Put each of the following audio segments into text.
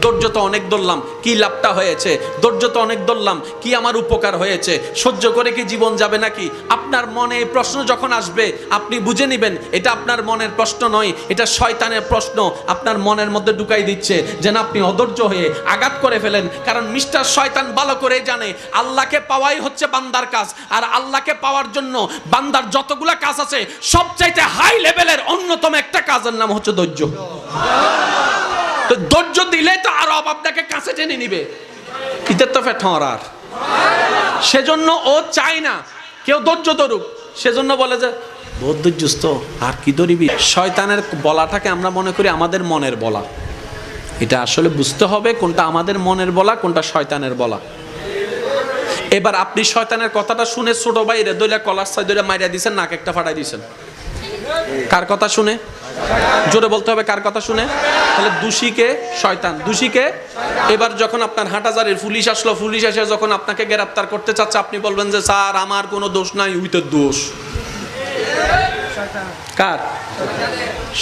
ধৈর্য তো অনেক ধরলাম, কি লাভটা হয়েছে? ধৈর্য তো অনেক ধরলাম, কি আমার উপকার হয়েছে? সহ্য করে কি জীবন যাবে নাকি? আপনার মনে এই প্রশ্ন যখন আসবে, আপনি বুঝে নেবেন এটা আপনার মনের প্রশ্ন নয়, এটা শয়তানের প্রশ্ন আপনার মনের মধ্যে ঢুকাই দিচ্ছে, যেন আপনি অধৈর্য হয়ে আঘাত করে ফেলেন। কারণ মিস্টার শয়তান ভালো করে জানে আল্লাহকে পাওয়াই হচ্ছে বান্দার কাজ, আর আল্লাহকে পাওয়ার জন্য বান্দার যতগুলা কাজ আছে সবচাইতে হাই লেভেলের অন্যতম একটা কাজের নাম হচ্ছে ধৈর্য। তো ধৈর্য দিলে তো আরো আপনাকে কাছে টেনে নিবে, ইতে তো ফেটরার। সেজন্য ও চায় না কেউ ধৈর্য ধরুক, সেজন্য বলে যে বহুত ধৈর্যস্ত আর কি ধরিবি। শয়তানের বলাটাকে আমরা মনে করি আমাদের মনের বলা, এটা আসলে বুঝতে হবে কোনটা আমাদের মনের বলা, কোনটা শয়তানের বলা। এবার আপনি শয়তানের কথাটা শুনে ছোট ভাইরে দইলা কলার সাই দইলা মাইরা দিয়েছেন, নাক একটা ফাটাই দিয়েছেন। কার কথা শুনে? জোরে বলতে হবে, কার কথা শুনে? তাহলে দোষীকে শয়তান, দোষীকে। এবার যখন আপনার হাটাজারির পুলিশ আসলো, পুলিশ এসে যখন আপনাকে গ্রেফতার করতে চাচ্ছে, আপনি বলবেন যে স্যার আমার কোনো দোষ নাই, উইতের দোষ। কার?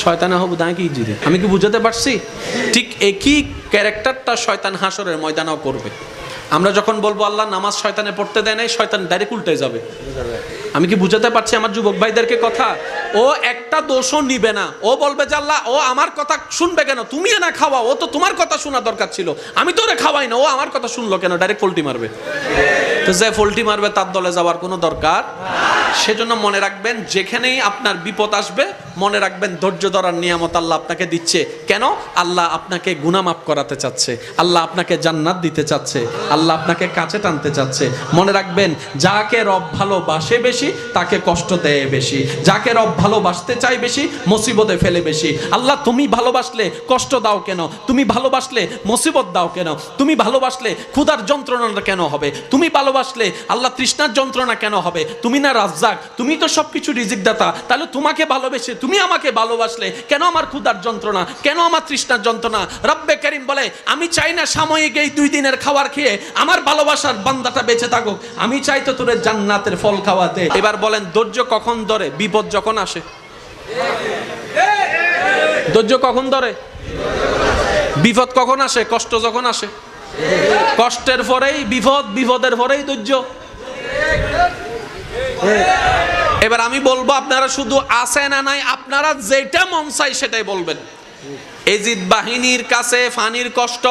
শয়তানে হবু দাঁড়িয়ে কি জিরে, আমি কি বুঝাতে পারছি? ঠিক একই ক্যারেক্টারটা শয়তান হাসরের ময়দানেও করবে। আমরা যখন বলবো আল্লাহ নামাজ শয়তানে পড়তে দেয় নাই, শয়তান ডাইরেক্ট উল্টে যাবে। আমি কি বুঝাতে পারছি আমার যুবক ভাইদেরকে কথা? ও একটা দোষও নিবে না, ও বলবে যে আল্লাহ ও আমার কথা শুনবে কেন? তুমি না খাওয়া, ও তো তোমার কথা শোনা দরকার ছিল, আমি তো ওরে খাওয়াই না, ও আমার কথা শুনলো কেন? ডাইরেক্ট পোল্টি মারবে। তো যে পোল্টি মারবে তার দলে যাওয়ার কোনো দরকার। সেজন্য মনে রাখবেন, যেখানেই আপনার বিপদ আসবে মনে রাখবেন ধৈর্য ধরার নিয়ামত আল্লাহ আপনাকে দিচ্ছে। কেন? আল্লাহ আপনাকে গুনাহ মাফ করাতে চাচ্ছে, আল্লাহ আপনাকে জান্নাত দিতে চাচ্ছে, আল্লাহ আপনাকে কাছে টানতে চাচ্ছে। মনে রাখবেন, যাকে রব ভালোবাসে বেশি তাকে কষ্ট দেয় বেশি, যাকে রব ভালোবাসতে চাই বেশি মুসিবতে ফেলে বেশি। আল্লাহ তুমি ভালোবাসলে কষ্ট দাও কেন? তুমি ভালোবাসলে মুসিবত দাও কেন? তুমি ভালোবাসলে ক্ষুধার যন্ত্রণা কেন হবে? তুমি ভালোবাসলে আল্লাহ তৃষ্ণার যন্ত্রণা কেন হবে? তুমি না রাজ্জাক, তুমি তো সবকিছু রিজিক দাতা, তাহলে তোমাকে ভালোবেসে তুমি আমাকে ভালোবাসলে কেন আমার ক্ষুধার যন্ত্রণা, কেন আমার তৃষ্ণার যন্ত্রণা? রব্বে কারীম বলে আমি চাই না সাময়িক এই 2 দিনের খাবার খেয়ে আমার ভালোবাসার বান্দাটা বেঁচে থাকুক, আমি চাই তো তোরে জান্নাতের ফল খাওয়াতে। এবার বলেন ধৈর্য কখন ধরে? বিপদ যখন আসে। ধৈর্য কখন ধরে? বিপদ কখন আসে? কষ্ট যখন আসে। কষ্টের পরেই বিপদ, বিপদের পরেই ধৈর্য। এবার আমি বলবো আপনারা শুধু আছে না নাই, আপনারা যেটা মন চাই সেটাই বলবেন। এজিদ বাহিনীর কাছে ফানির কষ্ট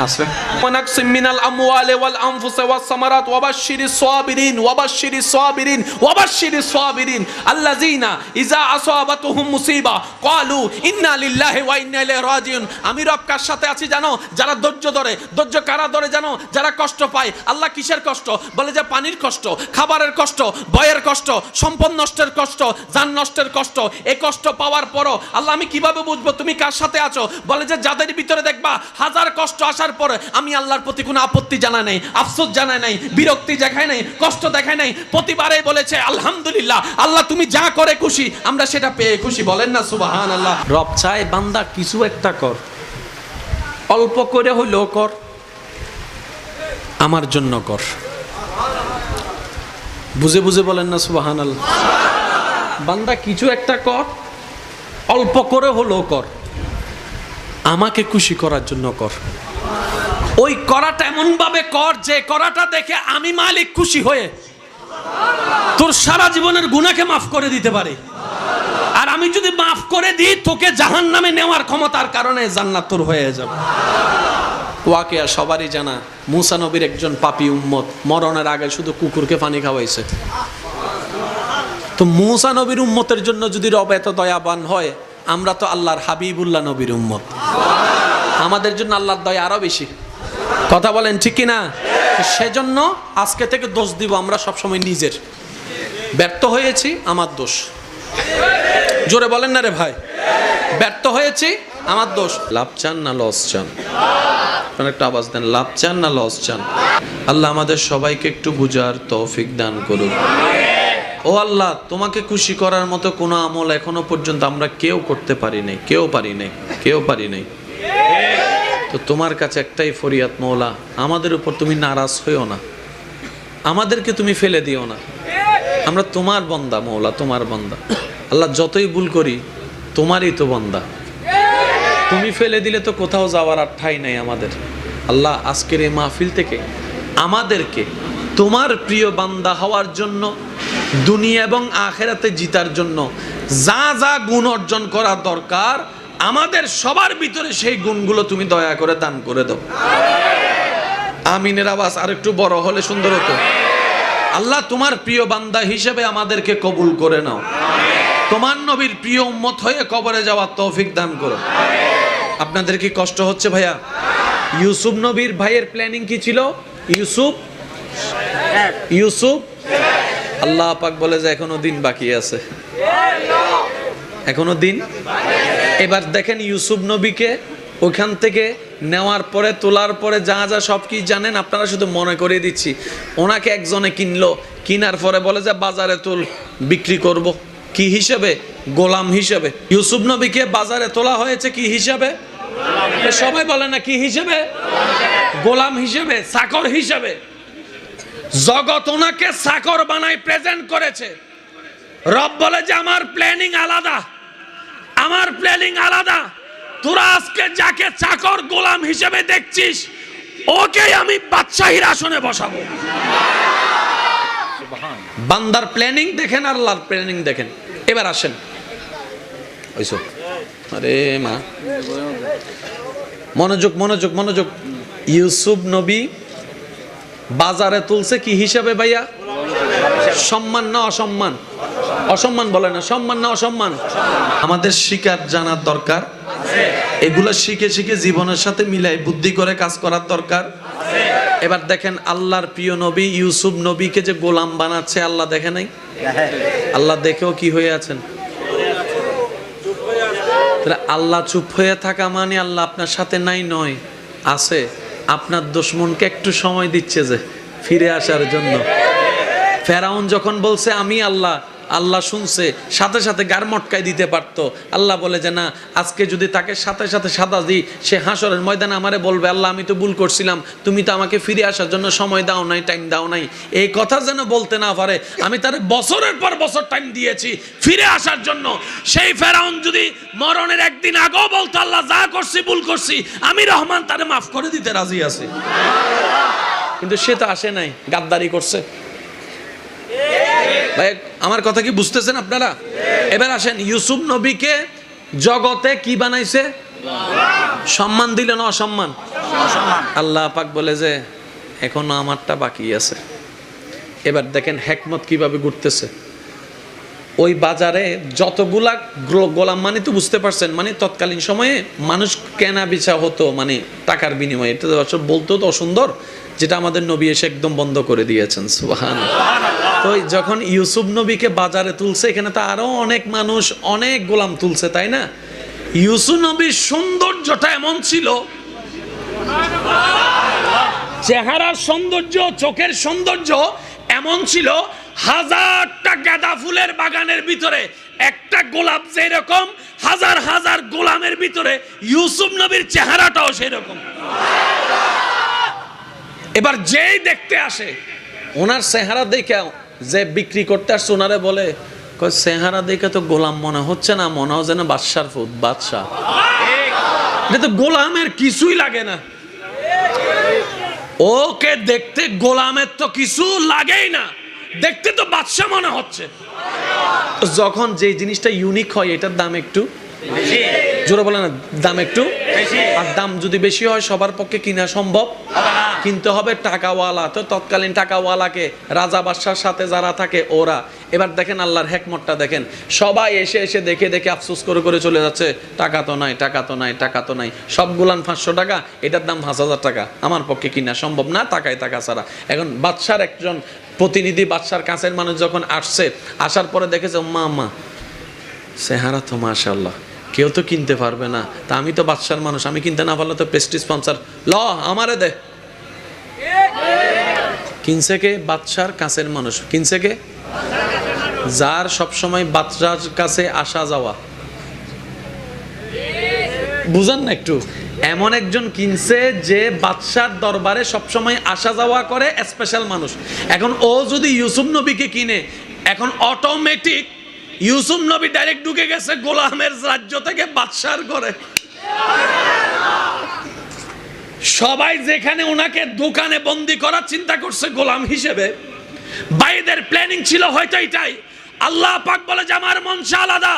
আছে। ওয়ানাকসিম মিনাল আমওয়ালি ওয়াল আনফুসি ওয়াস সামারাত ওয়াবাশশিরিস সাবিরিন ওয়াবাশশিরিস সাবিরিন ওয়াবাশশিরিস সাবিরিন আল্লাযিনা ইযা আসাবাতুহুম মুসিবা ক্বালু ইন্না লিল্লাহি ওয়া ইন্না ইলাইহি রাজিউন। আমি রব কার সাথে আছি জানো? যারা ধৈর্য ধরে। ধৈর্য কারা ধরে জানো? যারা কষ্ট পায়। আল্লাহ কিসের কষ্ট? বলে যে পানির কষ্ট, খাবারের কষ্ট, ভয়ের কষ্ট, সম্পদ নষ্টের কষ্ট, জান নষ্টের কষ্ট। এই কষ্ট পাওয়ার পরও আল্লাহ আমি কিভাবে বুঝবো তুমি কার সাথে আছো? বলে যে যাদের ভিতরে দেখবা হাজার কষ্ট আসার পরে আমি আল্লাহর প্রতি কোনো আপত্তি জানাই নাই, আফসোস জানাই নাই, বিরক্তি দেখাই নাই, কষ্ট দেখাই নাই, প্রতিবারেই বলেছে আলহামদুলিল্লাহ, আল্লাহ তুমি যা করে খুশি, আমরা সেটা পেয়ে খুশি। বলেন না সুবহানাল্লাহ। রব চায় বান্দা কিছু একটা কর, অল্প করে হইলেও কর, আমার জন্য কর। বুঝে বুঝে বলেন না সুবহানাল্লাহ। বান্দা কিছু একটা কর, অল্প করে হলেও কর, আমাকে খুশি করার জন্য কর। ওই করাটা এমন ভাবে কর যে করাটা দেখে আমি মালিক খুশি হয়ে তোর সারা জীবনের গুনাহকে মাফ করে দিতে পারি। আর আমি যদি মাফ করে দিই তোকে জাহান্নামে নেওয়ার ক্ষমতার কারণে জান্নাত তোর হয়ে যাবে। ওয়াকিয়া সবারই জানা, মুসা নবীর একজন পাপী উম্মত মরণের আগে শুধু কুকুরকে পানি খাওয়াইছে। তো মুসা নবীর উম্মতের জন্য যদি রব এত দয়াবান হয়, আমরা তো আল্লাহর হাবিবুল্লাহ নবীর উম্মত, আমাদের জন্য আল্লাহর দয়া আরো বেশি। কথা বলেন ঠিক কি না? সেজন্য আজকে থেকে দোষ দিব আমরা সবসময় নিজের। ব্যর্থ হয়েছি আমার দোষ। জোরে বলেন না রে ভাই, ব্যর্থ হয়েছি আমার দোষ। লাভ চান না লস চান? একটা আওয়াজ দেন, লাভ চান না লস চান? আল্লাহ আমাদের সবাইকে একটু বুঝার তৌফিক দান করুন। ও আল্লাহ, তোমাকে খুশি করার মতো কোনো আমল এখনো পর্যন্ত আমরা কেউ করতে পারি নাই, কেউ পারি নাই। তো তোমার কাছে একটাই ফরিয়াদ, মওলা আমাদের উপর তুমি নারাজ হইও না, আমাদেরকে তুমি ফেলে দিও না। আমরা তোমার বান্দা মওলা, তোমার বান্দা। আল্লাহ যতই ভুল করি তোমারই তো বান্দা। তুমি ফেলে দিলে তো কোথাও যাওয়ার আর ঠাঁই নাই আমাদের। আল্লাহ আজকের এই মাহফিল থেকে আমাদেরকে তোমার প্রিয় বান্দা হওয়ার জন্য, দুনিয়া এবং আখেরাতে জিতার জন্য যা যা গুণ অর্জন করা দরকার আমাদের সবার ভিতরে সেই গুণগুলো তুমি দয়া করে দান করে দাও। আমিনের আওয়াজ আর একটু বড় হলে সুন্দর হতো। আল্লাহ তোমার প্রিয় বান্দা হিসেবে আমাদেরকে কবুল করে নাও। তোমার নবীর প্রিয় উম্মত হয়ে কবরে যাওয়ার তৌফিক দান করো। আপনাদের কি কষ্ট হচ্ছে ভাইয়া? ইউসুফ নবীর ভাইয়ের প্ল্যানিং কি ছিল? ইউসুফ আল্লাহ পাক বলে যে এখনো দিন বাকি আছে, এখনো দিন। এবার দেখেন ইউসুফ নবীকে ওখান থেকে নেওয়ার পরে, তোলার পরে যা যা সব কি জানেন আপনারা, শুধু মনে করিয়ে দিচ্ছি। ওনাকে একজনে কিনলো, কিনার পরে বলে যে বাজারে তুল, বিক্রি করব। কি হিসেবে? গোলাম হিসেবে। ইউসুফ নবীকে বাজারে তোলা হয়েছে কি হিসাবে? সবাই বলে না কি হিসেবে? গোলাম হিসেবে, চাকর হিসেবে। জগৎ ওনাকে চাকর বানায় প্রেজেন্ট করেছে। রব বলে যে আমার প্ল্যানিং আলাদা, আমার প্ল্যানিং আলাদা। তোরা আজকে যাকে চাকর গোলাম হিসেবে দেখছিস ওকে আমি বাদশাহীর আসনে বসাবো। বান্দার প্ল্যানিং দেখেন, আল্লাহর প্ল্যানিং দেখেন। এবার আসেন, আরে মা মনোযোগ মনোযোগ মনোযোগ। ইউসুফ নবী বাজারে তুলছে কি হিসাবে ভাইয়া? সম্মান না অসম্মান? অসম্মান বলে না, সম্মান না অসম্মান? আমাদের শিকার জানার দরকার, এগুলো শিখে শিখে জীবনের সাথে মিলাই বুদ্ধি করে কাজ করার দরকার। এবার দেখেন আল্লাহর প্রিয় নবী ইউসুফ নবীকে যে গোলাম বানাচ্ছে আল্লাহ দেখে নাই? আল্লাহ দেখেও কি হয়ে আছেন? আল্লাহ চুপ হয়ে থাকা মানে আল্লাহ আপনার সাথে নাই নয়, আছে। আপনার দুশমনকে একটু সময় দিচ্ছে যে ফিরে আসার জন্য। ফেরাউন যখন বলছে আমি আল্লাহ, আল্লাহ শুনছে, সাথে সাথে গার মটকায় দিতে পারতো। আল্লাহ বলে যে না, আজকে যদি তাকে সাথে সাথে সাদা দিই, সে হাসরের ময়দানে আমারে বলবে আল্লাহ আমি তো ভুল করছিলাম, তুমি তো আমাকে ফিরে আসার জন্য সময় দাও নাই, টাইম দাও নাই। এই কথা যেন বলতে না পারে, আমি তার বছরের পর বছর টাইম দিয়েছি ফিরে আসার জন্য। সেই ফেরাউন যদি মরণের একদিন আগেও বলতো আল্লাহ যা করছি ভুল করছি, আমি রহমান তারে মাফ করে দিতে রাজি আছি। কিন্তু সে তো আসে নাই, গাদ্দারি করছে। ভাই আমার কথা কি বুঝতেছেন আপনারা? এবার আসেন, ইউসুফ নবীকে জগতে কি বানাইছে? সম্মান দিল না অসম্মান? আল্লাহ পাক বলে যে এখনো আমারটা বাকি আছে। এবার দেখেন হেকমত কিভাবে ঘুরতেছে। ওই বাজারে যতগুলা গোলাম, মানে তো বুঝতে পারছেন, মানে তৎকালীন সময়ে মানুষ কেনা বেচা হতো মানে টাকার বিনিময়ে। এটা বলতো তো অসুন্দর, যেটা আমাদের নবী এসে একদম বন্ধ করে দিয়েছেন। সুবহানাল্লাহ। তো যখন ইউসুফ নবীকে বাজারে তুলছে, এখানে তো আরো অনেক মানুষ, অনেক গোলাম তুলছে, তাই না? ইউসুফ নবীর সৌন্দর্যটা এমন ছিল, চেহারার সৌন্দর্য, চোখের সৌন্দর্য এমন ছিল, হাজারটা গাঁদা ফুলের বাগানের ভিতরে একটা গোলাপ যেরকম, হাজার হাজার গোলামের ভিতরে ইউসুফ নবীর চেহারাটাও সেই রকম। এবার যেই দেখতে আসে ওনার চেহারা দেখে, যে বিক্রি করতে আসছে ওনারে বলে চেহারা দেখে তো গোলাম মনে হচ্ছে না, মনে হয় যেন বাদশার ফুট, বাদশাহ। এটা তো গোলামের কিছুই লাগে না, ওকে দেখতে গোলামের তো কিছু লাগেই না, দেখতে তো বাদশাহ মনে হচ্ছে। যখন যে জিনিসটা ইউনিক হয় এটার দাম একটু জোরে বলে না, দাম একটু। আর দাম যদি বেশি হয় সবার পক্ষে কিনা সম্ভব, কিনতে হবে টাকাওয়ালা। তো তৎকালীন টাকাওয়ালাকে, রাজা বাদশার সাথে যারা থাকে ওরা। এবার দেখেন আল্লাহর হেকমতটা দেখেন, সবাই এসে এসে দেখে দেখে আফসোস করে করে চলে যাচ্ছে, টাকা তো নাই, টাকা তো নাই, টাকা তো নাই। সবগুলান 500 টাকা, এটার দাম 5000 টাকা, আমার পক্ষে কিনা সম্ভব না, টাকায় টাকা ছাড়া। এখন বাদশার একজন প্রতিনিধি, বাদশার কাছের মানুষ যখন আসছে, আসার পরে দেখেছে মা চেহারা তো মাশাআল্লাহ, কেউ তো কিনতে পারবে না, তা আমি তো বাদশার মানুষ, আমি কিনতে না পারলে তো প্রেস্টিজ স্পন্সর, ল আমারে দে। কিনছে কে? বাদশার কাছের মানুষ। কিনছে কে? যার সবসময় বাদশার কাছে আসা যাওয়া। বুঝান না একটু? এমন একজন কিনছে যে বাদশার দরবারে সবসময় আসা যাওয়া করে, স্পেশাল মানুষ। এখন ও যদি ইউসুফ নবীকে কিনে, এখন অটোমেটিক ইউসুফ নবী ডাইরেক্ট ঢুকে গেছে গোলামের রাজ্য থেকে বাদশার ঘরে। সবাই যেখানে ওনাকে দোকানে বন্দি করার চিন্তা করছে গোলাম হিসেবে, ভাইদের প্ল্যানিং ছিল হয়তো এটাই। আল্লাহ পাক বলে যে আমার মনসা আলাদা,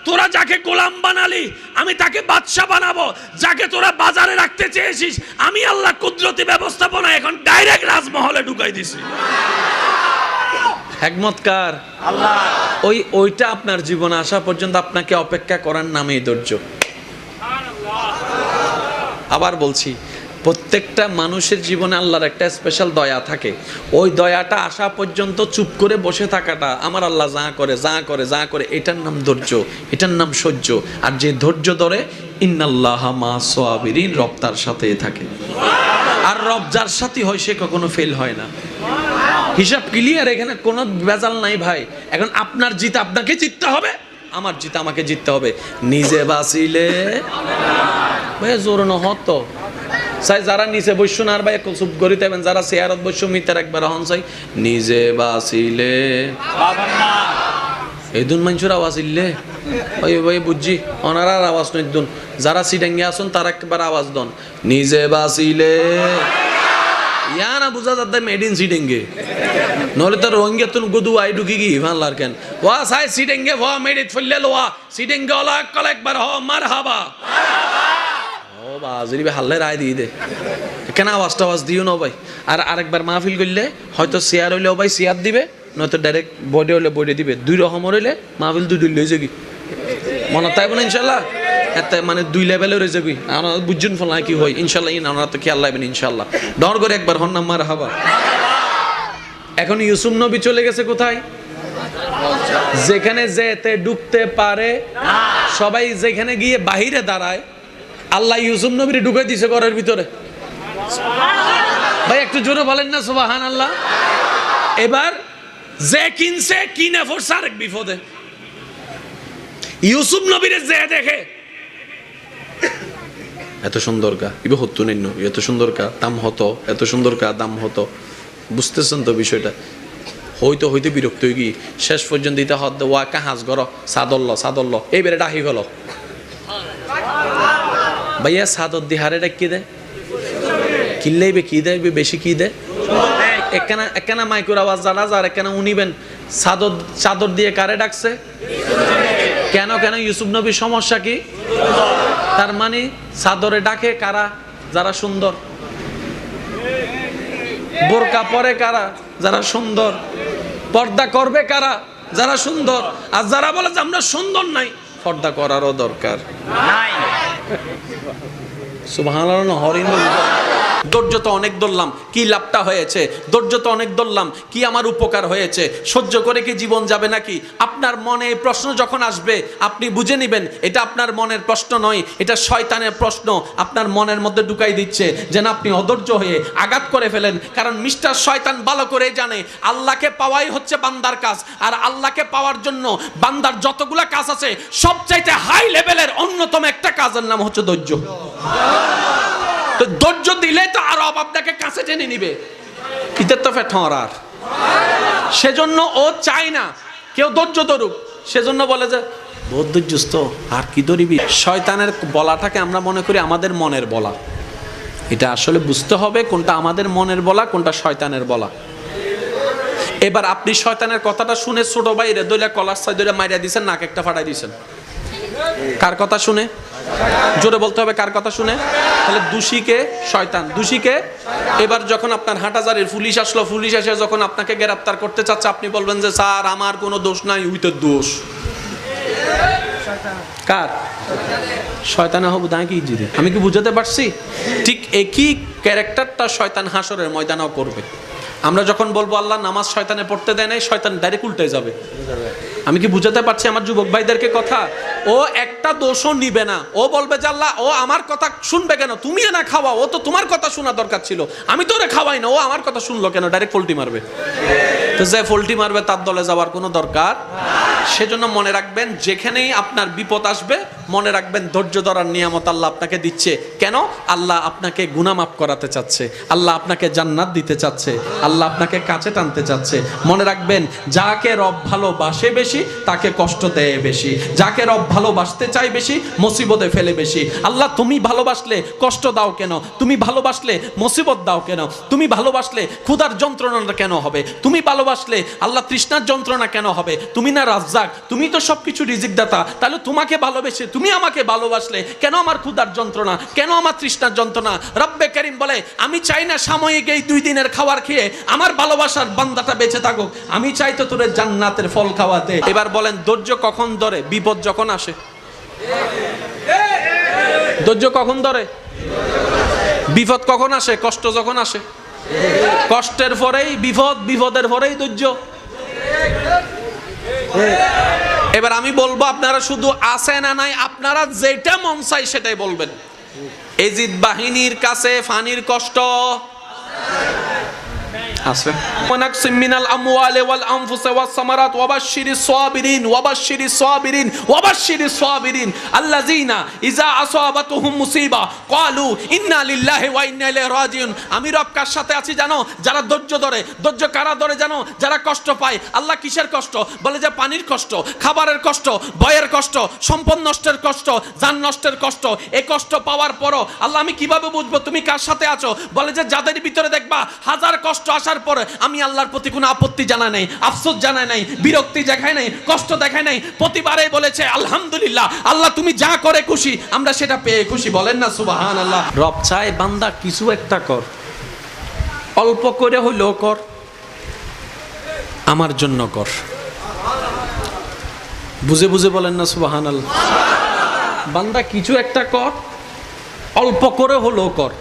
তোরা যাকে গোলাম বানালি আমি তাকে বাদশা বানাবো, যাকে তোরা বাজারে রাখতে চেয়েছিস আমি আল্লাহ কুদরতি ব্যবস্থাপনা এখন ডাইরেক্ট রাজমহলে ঢুকাই দিছি। হিকমতকার আল্লাহ। ওইটা আপনার জীবনে আসা পর্যন্ত আপনাকে অপেক্ষা করার নামেই ধৈর্য। আবার বলছি, প্রত্যেকটা মানুষের জীবনে আল্লাহর একটা স্পেশাল দয়া থাকে। ওই দয়াটা আসা পর্যন্ত চুপ করে বসে থাকাটা, আমার আল্লাহ যা করে যা করে যা করে, এটার নাম ধৈর্য, এটার নাম সহ্য। আর যে ধৈর্য ধরে, ইন্নাল্লাহা মা'আস সাবিরিন, রব তার সাথেই থাকে। আর রব যার সাথে হয় সে কখনো ফেল হয় না। হিসাব ক্লিয়ার, এখানে কোনো ভেজাল নাই ভাই। এখন আপনার জিত আপনাকে জিততে হবে, আমার জিত আমাকে জিততে হবে। নিজে বাঁচিলে ভাই জোর নহত চাই, যারা নিচে বৈশ্য না আর ভাই চুপ করিতে হবেন, যারা চেয়ারত বৈশ্য মিটার একবার হন চাই। নিজে বাঁচিলে এই দুন মানুষের আওয়াজ ইল্লে ওই ভাই বুঝছি, ওনার আওয়াজ নয় দুন, যারা সিডাঙ্গে আসুন তার একবার আওয়াজ দন। নিজে বাঁচিলে ইয়া না বুঝা যাতে মেডিন সিডেঙ্গে, নহলে তো রোহিঙ্গা তুন গুদু আই ঢুকি গি ভানলার কেন ওয়া সাই সিডেঙ্গে ওয়া মেডিট ফলে লোয়া সিডেঙ্গে ওলা কল একবার হ মারহাবা। ও বাজরি বে হাল্লে রায় দিয়ে দে, কেন আওয়াজ দিও না ভাই। আর আরেকবার মাহফিল করলে হয়তো শেয়ার হইলেও ভাই শেয়ার দিবে, নয়তো ডাইরেক্ট বডি হইলে বডি দিবে। দুই রকম হইলে মাহফিল দুই লই যাবি, মনে তাইব না ইনশাল্লাহ। এত মানে দুই লেভেলে রয়ে যাবি, আমরা বুঝছেন ফল কি হয় ইনশাল্লাহ। আমরা তো খেয়াল লাগবেন ইনশাল্লাহ। ডর করে একবার হন না মারহাবা। এখন ইউসুফ নবী চলে গেছে কোথায়? যেখানে যেতে ঢুকতে পারে সবাই, যেখানে গিয়ে বাহিরে দাঁড়ায়, আল্লাহ ইউসুফ নবীরে ঢুকে দিছে ঘরের ভিতরে। ভাই একটু জোরে বলেন না সুবহানাল্লাহ। এবার যে কিনছে কিনে পড়ছে আরেক বিপদে। ইউসুফ নবীরে যে দেখে এত সুন্দর কা ইবে হতো নেই, এত সুন্দর কা দাম হতো, এত সুন্দর কা দাম হতো। বুঝতেছেন তো বিষয়টা? হইতে হইতে বিরক্ত হয়ে গিয়ে শেষ পর্যন্ত দিতে হদ ওয়া কাহাজ গর সাদল্ল এইবারে ডাহি ফেল। ভাইয়া সাদর দিহারে ডাকি দে কিনলেইবে কি দেয় বেশি কি দেয় একখানা মাইকুর আওয়াজ জানা যার একখানা উনিবেন চাদর দিয়ে কারে ডাকছে কেন কেন? ইউসুফ নবীর সমস্যা কি? তার মানে চাদরে ডাকে কারা? যারা সুন্দর। বোরকা পরে কারা? যারা সুন্দর। পর্দা করবে কারা? যারা সুন্দর। আর যারা বলে যে আমরা সুন্দর নাই, পর্দা করারও দরকার নাই। সুবহানাল্লাহ। হরিণ ধৈর্য তো অনেক ধরলাম, কি লাভটা হয়েছে? ধৈর্য তো অনেক ধরলাম, কি আমার উপকার হয়েছে? সহ্য করে কি জীবন যাবে নাকি? আপনার মনে প্রশ্ন যখন আসবে আপনি বুঝে নেবেন এটা আপনার মনের প্রশ্ন নয়, এটা শয়তানের প্রশ্ন আপনার মনের মধ্যে ঢুকাই দিচ্ছে, যেন আপনি অধৈর্য হয়ে আঘাত করে ফেলেন। কারণ মিস্টার শয়তান ভালো করে জানে আল্লাহকে পাওয়াই হচ্ছে বান্দার কাজ, আর আল্লাহকে পাওয়ার জন্য বান্দার যতগুলা কাজ আছে সবচাইতে হাই লেভেলের অন্যতম একটা কাজের নাম হচ্ছে ধৈর্য। তো ধৈর্য দিলে তো আর আপনাকে কাছে টেনে নিবে, ইতের তো ফেটর। সেজন্য ও চায় না কেউ ধৈর্য ধরুক, সেজন্য বলে যে বহুত ধৈর্যস্ত আর কি ধরিবি। শয়তানের বলাটাকে আমরা মনে করি আমাদের মনের বলা, এটা আসলে বুঝতে হবে কোনটা আমাদের মনের বলা কোনটা শয়তানের বলা। এবার আপনি শয়তানের কথাটা শুনে ছোট ভাইরে দইলা কলার সাই দইলা মাইরা দিয়েছেন, নাক একটা ফাটাই দিয়েছেন। কার কথা শুনে? জোরে বলতে হবে কার কথা শুনে? তাহলে দোষীকে? শয়তান। দোষীকে? এবার যখন আপনার হাটাজারির পুলিশ আসলো, পুলিশ এসে যখন আপনাকে গ্রেফতার করতে চাচ্ছে, আপনি বলবেন যে স্যার আমার কোনো দোষ নাই, উইতের দোষ কার? শয়তান হবু দাঁড়ি কি জিরে। আমি কি বুঝাতে পারছি? ঠিক একই ক্যারেক্টারটা শয়তান হাসরের ময়দানেও করবে। আমরা যখন বলবো আল্লাহ নামাজ শয়তানে পড়তে দেয় নাই, শয়তান ডাইরেক্ট উল্টে যাবে। আমি কি বুঝাতে পারছি আমার যুবক ভাইদেরকে কথা? ও একটা দোষও নিবে না, ও বলবে যে আল্লাহ ও আমার কথা শুনবে কেন? তুমি না খাওয়া, ও তো তোমার কথা শোনা দরকার ছিল, আমি তো ওরে খাওয়াই না, ও আমার কথা শুনলো কেন? ডাইরেক্ট পোল্টি মারবে। তো যে পোল্টি মারবে তার দলে যাওয়ার কোনো দরকার। সেজন্য মনে রাখবেন যেখানেই আপনার বিপদ আসবে মনে রাখবেন ধৈর্য ধরার নিয়ামত আল্লাহ আপনাকে দিচ্ছে। কেন? আল্লাহ আপনাকে গুনাহ মাফ করাতে চাচ্ছে, আল্লাহ আপনাকে জান্নাত দিতে চাচ্ছে, আল্লাহ আপনাকে কাছে টানতে চাচ্ছে। মনে রাখবেন, যাকে রব ভালোবাসে বেশি তাকে কষ্ট দেয় বেশি, যাকে রব ভালোবাসতে চায় বেশি মুসিবতে ফেলে বেশি। আল্লাহ তুমি ভালোবাসলে কষ্ট দাও কেন? তুমি ভালোবাসলে মুসিবত দাও কেন? তুমি ভালোবাসলে ক্ষুধার যন্ত্রণাটা কেন হবে? তুমি ভালোবাসলে আল্লাহ তৃষ্ণার যন্ত্রণা কেন হবে? তুমি না রাজ্জাক, তুমি তো সবকিছু রিজিক দাতা। তাহলে তোমাকে ভালোবেসে তুমি আমাকে ভালোবাসলে কেন আমার ক্ষুধার যন্ত্রণা, কেন আমার তৃষ্ণার যন্ত্রণা? রব্বে কারীম বলে, আমি চাই না সাময়িক এই 2 দিনের খাবার খেয়ে আমার ভালোবাসার বান্দাটা বেঁচে থাকুক, আমি চাই তো তোরে জান্নাতের ফল খাওয়াতে। এবার বলেন, ধৈর্য কখন ধরে? বিপদ যখন আসে। ধৈর্য কখন ধরে? বিপদ কখন আসে? কষ্ট যখন আসে। কষ্টের পরেই বিপদ, বিপদের পরেই ধৈর্য। এবার আমি বলবো, আপনারা শুধু আছে না নাই, আপনারা যেটা মন চাই সেটাই বলবেন। এজিদ বাহিনীর কাছে ফানির কষ্ট আছে। ওয়ানাকসিম মিনাল আমওয়ালি ওয়াল আনফুসি ওয়াস সামারাত ওয়াবাশশিরিস সাবিরিন ওয়াবাশশিরিস সাবিরিন ওয়াবাশশিরিস সাবিরিন আল্লাযিনা ইযা আসাবাতুহুম মুসিবা ক্বালু ইন্না লিল্লাহি ওয়া ইন্না ইলাইহি রাজিউন। আমি রব কার সাথে আছি জানো? যারা ধৈর্য ধরে। ধৈর্য কারা ধরে জানো? যারা কষ্ট পায়। আল্লাহ কিসের কষ্ট? বলে যে পানির কষ্ট, খাবারের কষ্ট, ভয়ের কষ্ট, সম্পদ নষ্টের কষ্ট, জান নষ্টের কষ্ট। এই কষ্ট পাওয়ার পরও আল্লাহ আমি কিভাবে বুঝবো তুমি কার সাথে আছো? বলে যে যাদের ভিতরে দেখবা হাজার কষ্ট আসার পরে আমি আল্লাহর প্রতি কোনো আপত্তি জানাই নাই, আফসোস জানাই নাই, বিরক্তি দেখাই নাই, কষ্ট দেখাই নাই, প্রতিবারেই বলেছে আলহামদুলিল্লাহ, আল্লাহ তুমি যা করে খুশি, আমরা সেটা পেয়ে খুশি। বলেন না সুবহানাল্লাহ। রব চায় বান্দা কিছু একটা কর, অল্প করে হইলেও কর, আমার জন্য কর। বুঝে বুঝে বলেন না সুবহানাল্লাহ। বান্দা কিছু একটা কর, অল্প করে হলেও কর,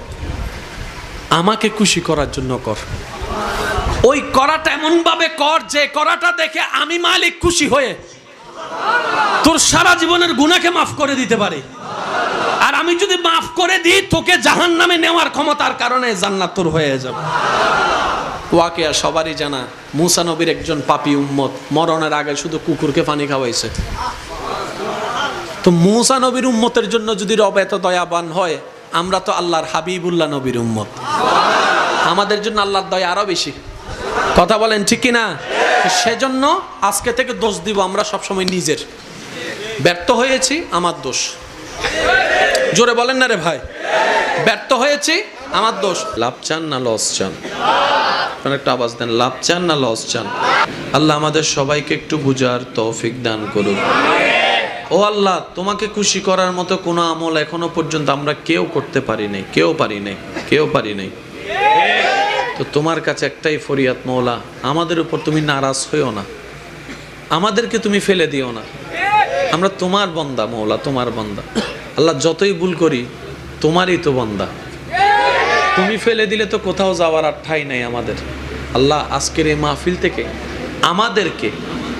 আমাকে খুশি করার জন্য কর। ওই করাটা এমন ভাবে কর যে করাটা দেখে আমি মালিক খুশি হয়ে তোর সারা জীবনের গুনাহকে মাফ করে দিতে পারি। আর আমি যদি মাফ করে দিই, তোকে জাহান্নামে নেওয়ার ক্ষমতার কারণে জান্নাত তোর হয়ে যাবে। ওয়াকিয়া সবারই জানা, মুসা নবীর একজন পাপী উম্মত মরণের আগে শুধু কুকুরকে পানি খাওয়াইছে। তো মুসা নবীর উম্মতের জন্য যদি রব এত দয়াবান হয়, আমরা তো আল্লাহর হাবিবুল্লাহ নবীর উম্মত, আমাদের জন্য আল্লাহর দয়া আরো বেশি। কথা বলেন ঠিক কিনা? সেজন্য আজকে থেকে দোষ দিব আমরা সবসময় নিজের। ব্যর্থ হয়েছি, আমার দোষ। জোরে বলেন না রে ভাই, ব্যর্থ হয়েছি, আমার দোষ। লাভ চান না লস চান? একটা আওয়াজ দেন, লাভ চান না লস চান? আল্লাহ আমাদের সবাইকে একটু বুঝার তৌফিক দান করুন। ও আল্লাহ, তোমাকে খুশি করার মতো কোনো আমল এখনো পর্যন্ত আমরা কেউ করতে পারি নাই, কেউ পারি নাই। তো তোমার কাছে একটাই ফরিয়াদ, মওলা আমাদের উপর তুমি নারাজ হইও না, আমাদেরকে তুমি ফেলে দিও না। আমরা তোমার বান্দা মওলা, তোমার বান্দা। আল্লাহ যতই ভুল করি তোমারই তো বান্দা, তুমি ফেলে দিলে তো কোথাও যাওয়ার আর ঠাঁই নাই আমাদের। আল্লাহ আজকের এই মাহফিল থেকে আমাদেরকে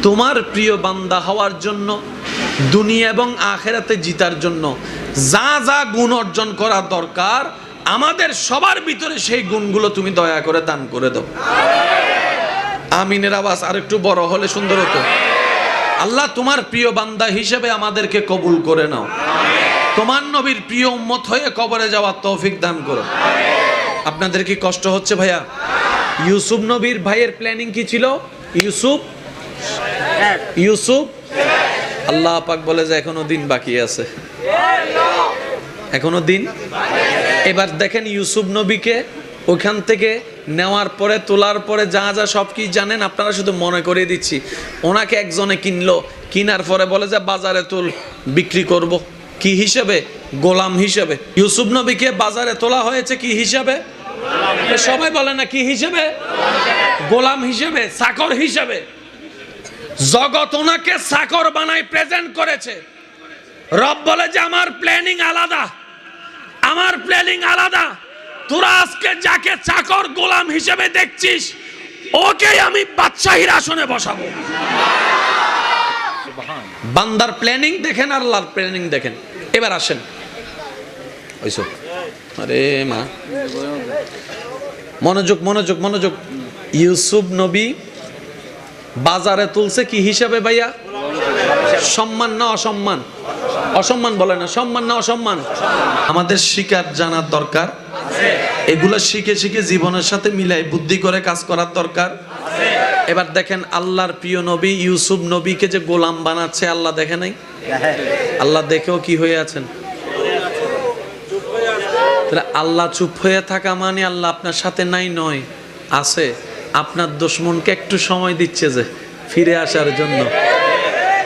তোমার প্রিয় বান্দা হওয়ার জন্য, দুনিয়া এবং আখিরাতে জিতার জন্য যা যা গুণ অর্জন করা দরকার, আমাদের সবার ভিতরে সেই গুণগুলো তুমি দয়া করে দান করে দাও। আমিনের আওয়াজ আর একটু বড় হলে সুন্দর হতো। আল্লাহ তোমার প্রিয় বান্দা হিসেবে আমাদেরকে কবুল করে নাও, তোমার নবীর প্রিয় উম্মত হয়ে কবরে যাওয়ার তৌফিক দান করো। আপনাদের কি কষ্ট হচ্ছে ভাইয়া? ইউসুফ নবীর ভাইয়ের প্ল্যানিং কি ছিল? ইউসুফ আল্লাহ পাক বলে যে এখনো দিন বাকি আছে, এখনো দিন। এবার দেখেন ইউসুফ নবীকে ওইখান থেকে নেওয়ার পরে, তোলার পরে যা যা সব কি জানেন আপনারা, শুধু মনে করে দিচ্ছি। ওনাকে একজনে কিনলো, কিনার পরে বলে যে বাজারে তুল, বিক্রি করব। কি হিসেবে? গোলাম হিসেবে। ইউসুফ নবীকে বাজারে তোলা হয়েছে কি হিসাবে? সবাই বলে না কি হিসেবে? গোলাম হিসেবে, চাকর হিসেবে। জগৎ ওনাকে চাকর বানাই প্রেজেন্ট করেছে। রব বলে যে আমার প্ল্যানিং আলাদা, আমার প্ল্যানিং আলাদা। তোরা আজকে যাকে চাকর গোলাম হিসেবে দেখছিস, ওকে আমি বাদশাহীর আসনে বসাবো। বান্দার প্ল্যানিং দেখেন, আল্লাহর প্ল্যানিং দেখেন। এবার আসেন, ওইসব আরে মা, মনোযোগ মনোযোগ মনোযোগ। ইউসুফ নবী বাজারে তুলছে কি হিসাবে ভাইয়া? সম্মান না অসম্মান? অসম্মান বলে না, সম্মান না অসম্মান। আমাদের শিকার জানার দরকার, এগুলো শিখে শিখে জীবনের সাথে মিলাই বুদ্ধি করে কাজ করার দরকার। এবার দেখেন আল্লাহর প্রিয় নবী ইউসুফ নবীকে যে গোলাম বানাচ্ছে আল্লাহ দেখে নাই? আল্লাহ দেখেও কি হয়ে আছেন? আল্লাহ চুপ হয়ে থাকা মানে আল্লাহ আপনার সাথে নাই নয়, আছে। আপনার দুশমনকে একটু সময় দিচ্ছে যে ফিরে আসার জন্য।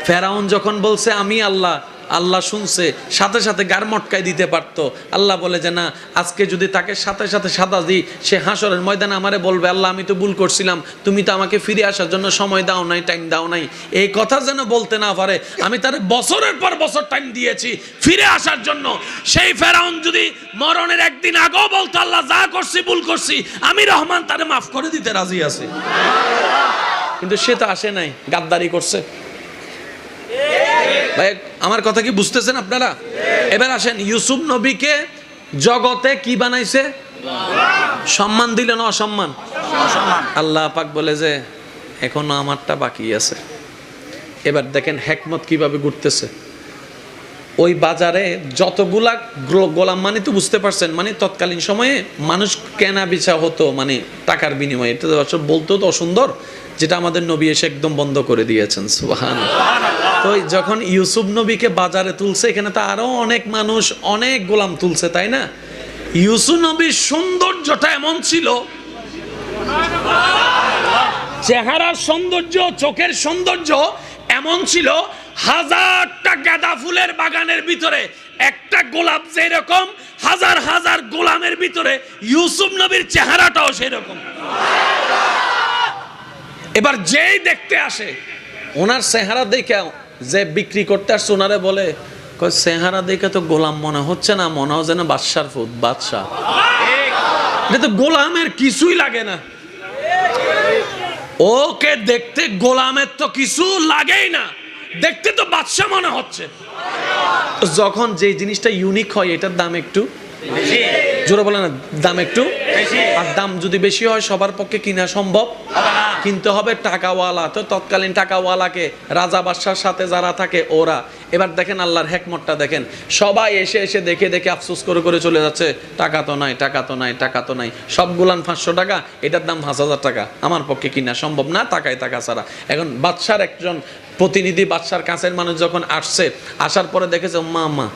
ফেরাউন যখন বলছে আমি আল্লাহ, আল্লাহ শুনছে, সাথে সাথে গার মটকায় দিতে পারতো। আল্লাহ বলে যে না, আজকে যদি তাকে সাথে সাথে সাদা দিই, সে হাসরের ময়দানে আমারে বলবে আল্লাহ আমি তো ভুল করছিলাম, তুমি তো আমাকে ফিরে আসার জন্য সময় দাও নাই, টাইম দাও নাই। এই কথা যেন বলতে না পারে, আমি তার বছরের পর বছর টাইম দিয়েছি ফিরে আসার জন্য। সেই ফেরাউন যদি মরণের একদিন আগেও বলতো আল্লাহ যা করছি ভুল করছি, আমি রহমান তারে মাফ করে দিতে রাজি আছি। কিন্তু সে তো আসে নাই, গাদ্দারি করছে। ভাই আমার কথা কি বুঝতেছেন আপনারা? এবার আসেন, ইউসুফ নবীকে জগতে কি বানাইছে? সম্মান দিল না অসম্মান? আল্লাহ পাক বলে যে এখনো আমারটা বাকি আছে। এবার দেখেন হেকমত কিভাবে ঘুরতেছে। ওই বাজারে যতগুলা গোলাম, মানে তো বুঝতে পারছেন, মানে তৎকালীন সময়ে মানুষ কেনা বেচা হতো মানে টাকার বিনিময়ে। এটা বলতেও তো অসুন্দর, যেটা আমাদের নবী এসে একদম বন্ধ করে দিয়েছেন। সুবহানাল্লাহ। তো যখন ইউসুফ নবীকে বাজারে তুলছে, এখানে তো আরো অনেক মানুষ অনেক গোলাম তুলছে, তাই না? ইউসুফ নবীর সৌন্দর্যটা এমন ছিল, চেহারার সৌন্দর্য, চোখের সৌন্দর্য এমন ছিল, হাজারটা গাঁদা ফুলের বাগানের ভিতরে একটা গোলাপ যেরকম, হাজার হাজার গোলামের ভিতরে ইউসুফ নবীর চেহারাটাও সেরকম। এবার যেই দেখতে আসে, ওনার চেহারা দেখে যে বিক্রি করতে আসছে ওনারে বলে, চেহারা দেখে তো গোলাম মনে হচ্ছে না, মনে হয় যেন বাদশার ফুট, বাদশাহ। এটা তো গোলামের কিছুই লাগে না, ওকে দেখতে গোলামের তো কিছু লাগেই না, দেখতে তো বাদশা মনে হচ্ছে। যখন যে জিনিসটা ইউনিক হয় এটার দাম একটু জোরে বলে না, দাম একটু, আর দাম যদি বেশি হয় সবার পক্ষে কিনা সম্ভব, কিনতে হবে টাকাওয়ালা। তো তৎকালীন টাকাওয়ালাকে রাজা বাদশার সাথে যারা থাকে ওরা। এবার দেখেন আল্লাহর হেকমতটা দেখেন, সবাই এসে এসে দেখে দেখে আফসোস করে করে চলে যাচ্ছে, টাকা তো নাই, টাকা তো নাই, টাকা তো নাই। সব গুলান 500 টাকা, এটার দাম 5000 টাকা, আমার পক্ষে কিনা সম্ভব না, টাকায় টাকা ছাড়া। এখন বাদশার একজন প্রতিনিধি, বাদশার কাছের মানুষ যখন আসছে, আসার পরে দেখেছে মা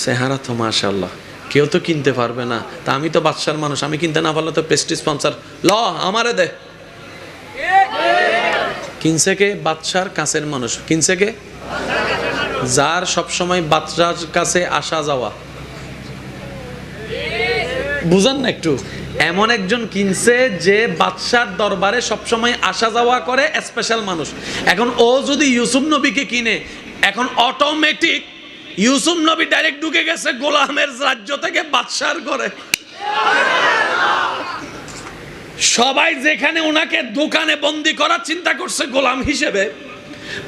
চেহারা তো মাশাআল্লাহ, কেউ তো কিনতে পারবে না, তা আমি তো বাদশার মানুষ, আমি কিনতে না পারলে তো প্রেস্টিজ স্পন্সর, ল আমারে দে। কিনছে কে? বাদশার কাছের মানুষ। কিনছে কে? যার সবসময় বাদশার কাছে আসা যাওয়া। বুঝেন না একটু? এমন একজন কিনছে যে বাদশার দরবারে সবসময় আসা যাওয়া করে, স্পেশাল মানুষ। এখন ও যদি ইউসুফ নবীকে কিনে, এখন অটোমেটিক ইউসুফ নবী ডাইরেক্ট ঢুকে গেছে গোলামের রাজ্য থেকে বাদশার ঘরে। সবাই যেখানে ওনাকে দোকানে বন্দি করার চিন্তা করছে গোলাম হিসেবে,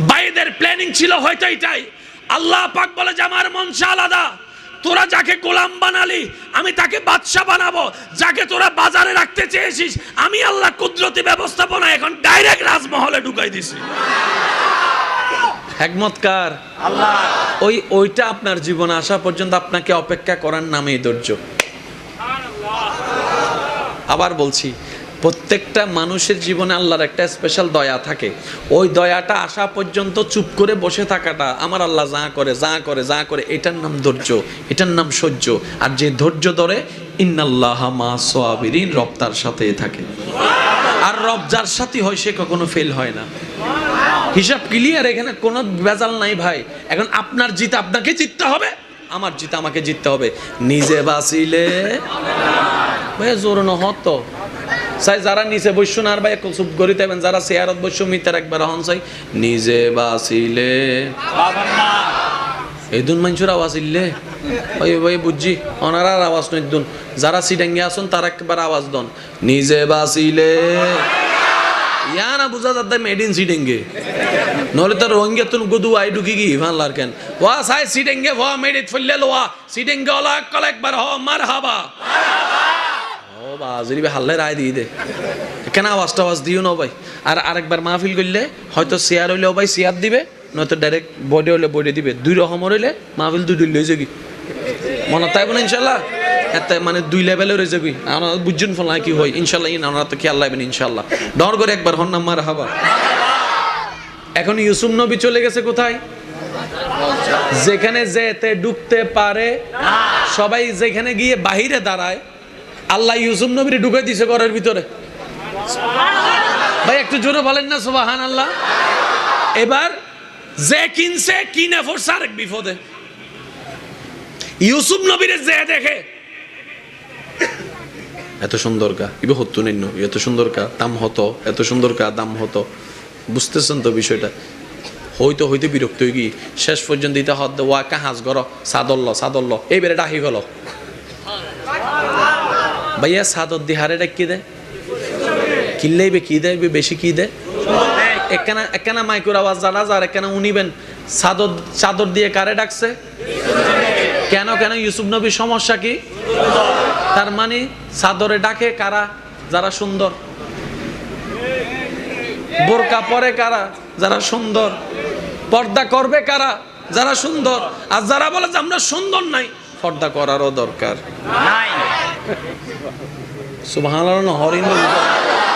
বাইদের প্ল্যানিং ছিল হয়তো এটাই। আল্লাহ পাক বলে যে আমার মনসা আলাদা, তোরা যাকে গোলাম বানালি আমি তাকে বাদশা বানাবো, যাকে তোরা বাজারে রাখতে চেয়েছিস আমি আল্লাহ কুদরতি ব্যবস্থাপনা এখন ডাইরেক্ট রাজমহলে ঢুকাই দিছি। হিকমতকার আল্লাহ। ওইটা আপনার জীবনে আসা পর্যন্ত আপনাকে অপেক্ষা করার নামই ধৈর্য। আবার বলছি, প্রত্যেকটা মানুষের জীবনে আল্লাহর একটা স্পেশাল দয়া থাকে। ওই দয়াটা আসা পর্যন্ত চুপ করে বসে থাকাটা, আমার আল্লাহ যা করে যা করে যা করে, এটার নাম ধৈর্য, এটার নাম সহ্য। আর যে ধৈর্য ধরে, ইন্নাল্লাহা মা সাবিরিন, রব তার সাথেই থাকে। আর রব যার সাথে হয় সে কখনো ফেল হয় না। হিসাব ক্লিয়ার, এখানে কোনো ভেজাল নাই ভাই। এখন আপনার জিত আপনাকে জিততে হবে, আমার জিত আমাকে জিততে হবে। নিজে বাঁচিলে ভাই জোর নহত চাই, যারা নিচে বসছো না আর ভাই চুপ করি থাকবেন, যারা চেয়ারত বসছো মিটার একবার হন চাই, নিজে বাঁচিলে এই দুন মানুষের আওয়াজ ইল্লে ওই ভাই বুঝছি, ওনার আওয়াজ নয় দুন, যারা সিডাঙ্গে আসুন তারা একবার আওয়াজ দন, নিজে বাঁচিলে। ইয়া না বুঝা যাতে মেড ইন সিডেঙ্গে, নহলে তো রোহিঙ্গা তুন গুদু আই ঢুকি কি ভাল্লার কেন ওয়া সাই সিডেঙ্গে ওয়া মেড ইট ফলে লোয়া সিডেঙ্গে ওলা কল একবার হ মারহাবা। ও বাজরি হাল্লে রায় দিয়ে দে, কেন আওয়াজ টাওয়াজ দিও না ভাই। আর আরেকবার মাহফিল করলে হয়তো শেয়ার হইলেও ভাই শেয়ার দিবে, নয়তো ডাইরেক্ট বডি হলে বডি দিবে, দুই রকম হইলে মাহফিল দুই লই যাবি মনে তাই বলে ইনশাল্লাহ এত মানে দুই লেভেলে রয়ে যাবি আমরা বুঝুন ফল কি হয় ইনশাল্লাহ আমরা তো খেয়াল লাগবেন ইনশাল্লাহ ডর করে একবার হন নাম্বার হাবা। এখন ইউসুফ নবী চলে গেছে কোথায়? যেখানে যেতে ঢুকতে পারে সবাই, যেখানে গিয়ে বাহিরে দাঁড়ায় আল্লাহ ইউসুফ নবীর ঢুকে দিছে ঘরের ভিতরে। ভাই একটু জোরে বলেন না সুবহানাল্লাহ। এবার যে কিনছে কিনে পড়ছে আরেক বিপদে। ইউসুফ নবীরে যে দেখে এত সুন্দর কা ইবে হতো নিন্ন, এত সুন্দর কা দাম হতো, এত সুন্দর কা দাম হতো, বুঝতেছেন তো বিষয়টা? হইতে হইতে বিরক্ত হয়ে গিয়ে শেষ পর্যন্ত দিতে হদ ওয়া কাহাজ গর সাদল্ল এইবারে ডাকি গেল ভাইয়া সাদর দিহারে ডাকি দেয় কিনলেইবে কি দেয় বেশি কি দেয় একখানা মাইকুর আওয়াজ জানা যার একখানা উনিবেন চাদর দিয়ে কারে ডাকছে কেন ইউসুফ নবীর সমস্যা কি? তার মানে চাদরে ডাকে কারা? যারা সুন্দর। বোরকা পরে কারা? যারা সুন্দর। পর্দা করবে কারা? যারা সুন্দর। আর যারা বলে যে আমরা সুন্দর নাই, পর্দা করারও দরকার নাই। সুবহানাল্লাহ। হরিণ